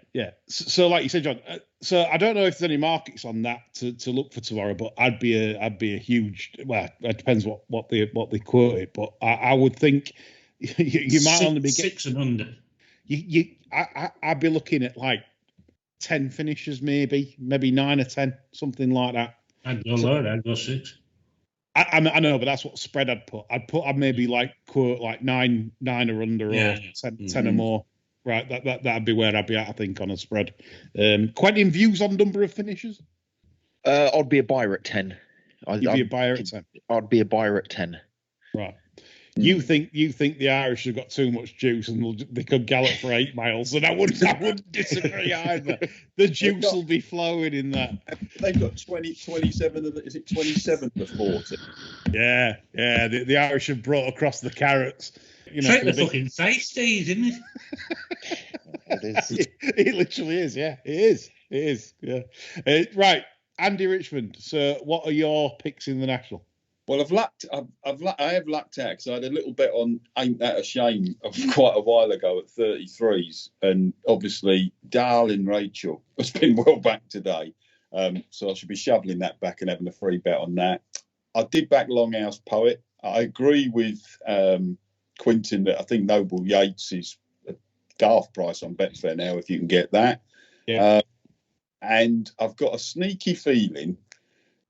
So, like you said, John. So I don't know if there's any markets on that to look for tomorrow, but I'd be a huge. Well, it depends what they quote it, but I would think you might only be getting 6 and under. I'd be looking at like 10 finishes, maybe 9 or 10, something like that. I'd go lower. I'd go 6. I know, but that's what spread I'd put. I'd maybe like quote like 9 or under, or 10 or more. Right, that'd be where I'd be at, I think, on a spread. Quentin, views on number of finishes? I'd be a buyer at 10. You'd be a buyer at 10. I'd be a buyer at 10. Right. You think the Irish have got too much juice and they could gallop for 8 miles, and I wouldn't disagree either. The juice will be flowing in that. They've got 27. Is it 27 to 40? Yeah. The Irish have brought across the carrots. It's like the fucking feisties, isn't it? It is. It literally is. Yeah, it is. Yeah. Right, Andy Richmond. So, what are your picks in the national? Well, I have lucked out because I had a little bet on Ain't That a Shame quite a while ago at 33s, and obviously darling Rachel has been well back today, so I should be shoveling that back and having a free bet on that. I did back Longhouse Poet. I agree with Quentin that I think Noble Yates is a daft price on Betfair now if you can get that. Yeah. And I've got a sneaky feeling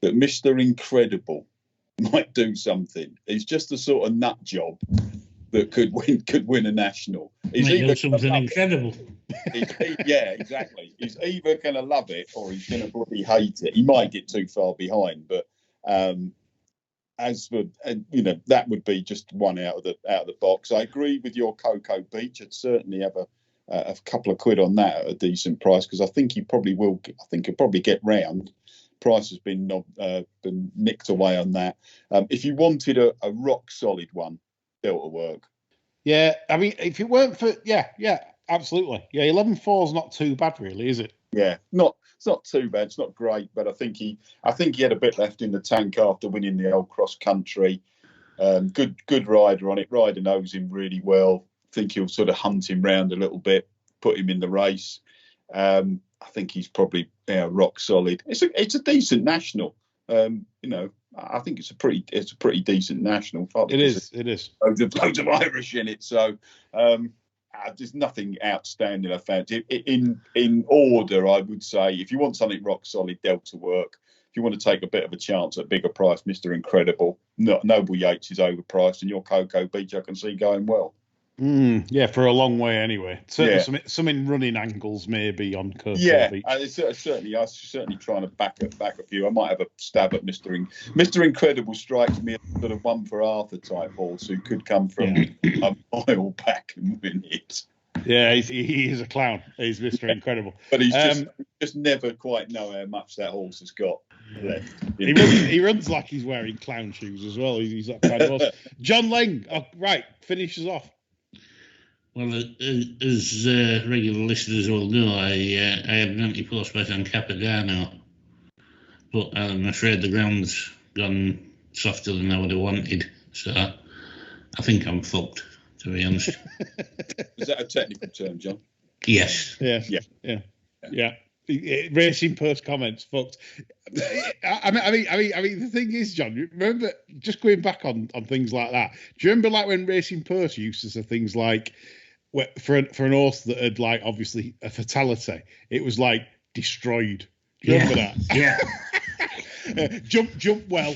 that Mr. Incredible might do something. He's just the sort of nut job that could win a national. He's either something incredible. Yeah, exactly. He's either going to love it or he's going to bloody hate it. He might get too far behind, but as for that would be just one out of the box. I agree with your Cocoa Beach. I'd certainly have a couple of quid on that at a decent price because I think he probably will. I think he'll probably get round. Price has been nicked away on that. If you wanted a rock solid one, Delta work. Yeah, I mean, if it weren't for absolutely. Yeah, 11.4 is not too bad, really, is it? Yeah, it's not too bad. It's not great, but I think he had a bit left in the tank after winning the old cross country. Good rider on it. Rider knows him really well. I think he'll sort of hunt him round a little bit, put him in the race. I think he's probably rock solid. It's a decent national. I think it's a pretty decent national. It is. Loads of Irish in it, so there's nothing outstanding. I found in order. I would say if you want something rock solid, Delta work. If you want to take a bit of a chance at bigger price, Mr. Incredible. Noble Yates is overpriced, and your Cocoa Beach I can see going well. Yeah, for a long way anyway. Certainly some in running angles maybe on Cocoa Beach. I'm certainly trying to back a few. I might have a stab at Mr. Incredible. Strikes me as sort of one for Arthur type horse who could come from a mile back and win it. Yeah, he is a clown. He's Mr. Incredible. But he's just never quite know how much that horse has got left. He runs like he's wearing clown shoes as well. He's that kind of horse. John Lang, finish us off. Well, as regular listeners will know, I had an anti-post bet on Capodanno, but I'm afraid the ground's gone softer than I would have wanted, so I think I'm fucked, to be honest. Is that a technical term, John? Yes. Yeah. Racing Post comments fucked. I mean, the thing is, John, remember, just going back on things like that, do you remember like when Racing Post used to say things like, for an horse that had like obviously a fatality, it was like destroyed. Do you remember that? Yeah. Jump well,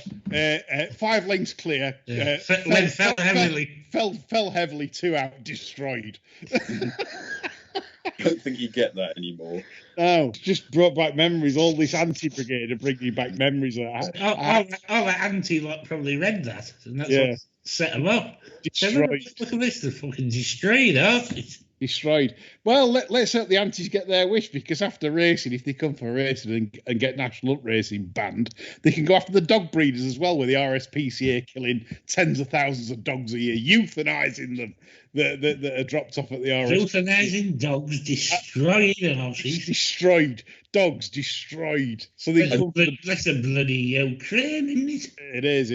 5 lengths clear. Fell heavily, 2 out, destroyed. I don't think you get that anymore. Oh, just brought back memories. All this anti-brigade are bringing back memories. All the anti-lot probably read that, and that's what set them up. Destroyed. Look at this, they're fucking destroyed, aren't they? Destroyed. Well, let's hope the antis get their wish, because after racing, if they come for racing and get National Up Racing banned, they can go after the dog breeders as well, with the RSPCA killing tens of thousands of dogs a year, euthanising them that are dropped off at the RSPCA. Euthanising dogs, destroying horses. Destroyed. Dogs destroyed. So they that's a bloody Ukraine, isn't it? It is.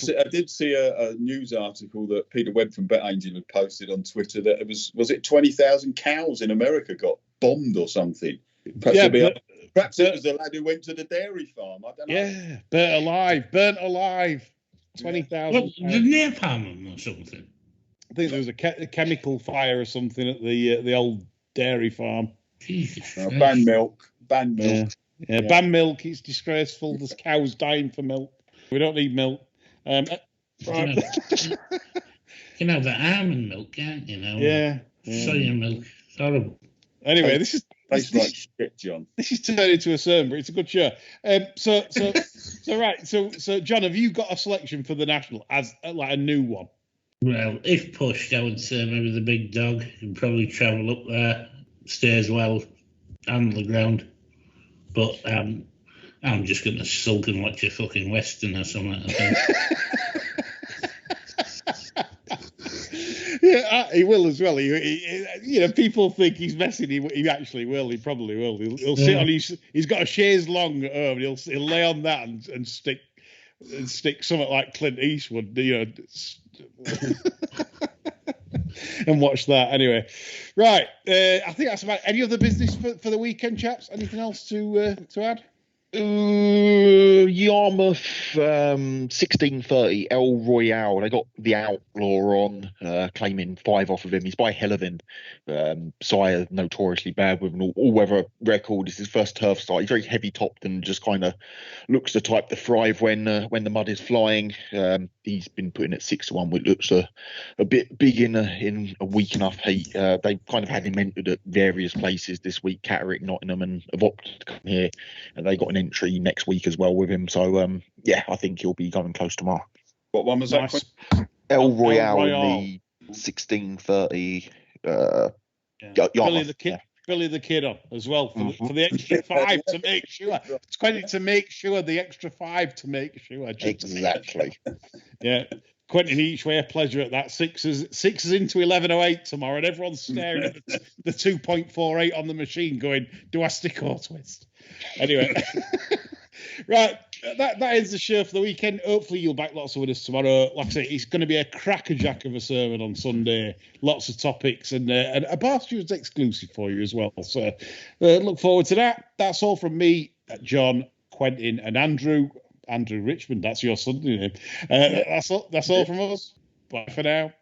I did see a news article that Peter Webb from BetAngel had posted on Twitter that it was it 20,000 cows in America got bombed or something. Perhaps it was the lad who went to the dairy farm. I don't know. Yeah, burnt alive. 20,000. Well, the napalm or something. I think there was a chemical fire or something at the old dairy farm. Jesus. Ban milk. Yeah, ban milk. It's disgraceful. There's cows dying for milk. We don't need milk. Right. You can have the almond milk, can't you? Yeah. Soya milk. It's horrible. Anyway, this is like shit, John. This is turned into a sermon, but it's a good show. So John, have you got a selection for the national as like a new one? Well, if pushed, I would say maybe the big dog can probably travel up there, stays well, on the ground. But I'm just going to sulk and watch a fucking Western or something, I think. Yeah, he will as well. He people think he's messing. He actually will. He probably will. He'll sit on. He's got a chaise longue at home. He'll lay on that and stick something like Clint Eastwood. And watch that anyway. Right. I think that's about any other business for the weekend, chaps. Anything else to add? Yarmouth 1630 El Royale. They got the Outlaw on, claiming 5 off of him. He's by Helevin. Sire notoriously bad with an all-weather record. It's his first turf start. He's very heavy topped and just kind of looks the type to thrive when the mud is flying. He's been putting at 6-1, which looks a bit big in a weak enough heat. They've kind of had him entered at various places this week, Catterick, Nottingham, and have opted to come here. And they got an entry next week as well with him. So, I think he'll be going close tomorrow. What one was that? El Royale in the 1630. Billy the Kid. Billy the Kid on as well for the extra 5 to make sure. It's Quentin to make sure, the extra 5 to make sure. Exactly. Yeah. Quentin each way a pleasure at that. Sixes into 11:08 tomorrow, and everyone's staring at the 2.48 on the machine going, do I stick or twist? Anyway. Right, that ends the show for the weekend. Hopefully you'll back lots of winners tomorrow. Like I say, it's going to be a crackerjack of a sermon on Sunday. Lots of topics and a Bar Stewards exclusive for you as well. So look forward to that. That's all from me, John, Quentin and Andrew. Andrew Richmond, that's your Sunday name. That's all from us. Bye for now.